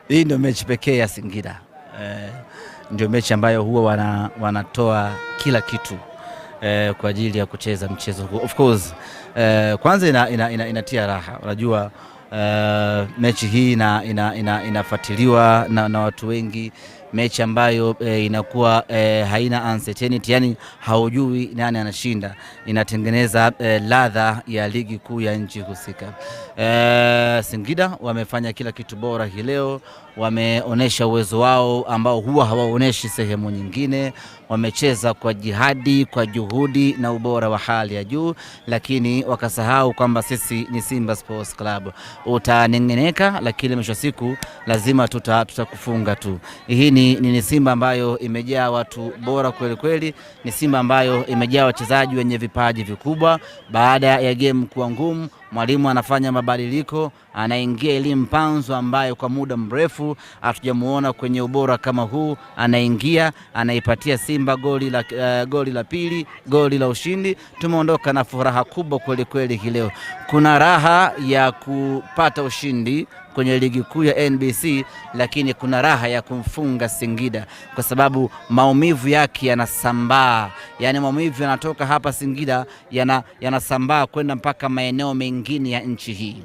Hii ndio mechi pekee ya Singida. Ndio mechi ambayo huwa wanatoa kila kitu kwa ajili ya kucheza mchezo huu. Of course kwanza inatia raha. Unajua mechi hii inafuatiliwa na watu wengi, mechi ambayo inakuwa haina uncertainty, yani haujui nani anashinda, inatengeneza ladha ya ligi kuu ya nchi husika. Singida wamefanya kila kitu bora hii leo, wameonesha uwezo wao ambao huwa hawaoneshi sehemu nyingine. Wamecheza kwa jihadi, kwa juhudi na ubora wa hali ya juu, lakini wakasahau kwamba sisi ni Simba Sports Club. Utanengeneka, lakini mwisho siku lazima tutakufunga tu. Hii ni Simba ambayo imejaa watu bora kweli kweli, ni Simba ambayo imejaa wachezaji wenye vipaji vikubwa. Baada ya game kuwa ngumu, mwalimu anafanya mabadiliko, anaingia Elie Mpanzu ambaye kwa muda mrefu hatujamuona kwenye ubora kama huu. Anaingia, anaipatia Simba goli la pili, goli la ushindi. Tumeondoka na furaha kubwa kweli kweli leo. Kuna raha ya kupata ushindi kwenye ligi kuu ya NBC, lakini kuna raha ya kumfunga Singida kwa sababu maumivu yake yanasambaa. Yani maumivu yanatoka hapa Singida yanasambaa kwenda mpaka maeneo mengine ya nchi hii.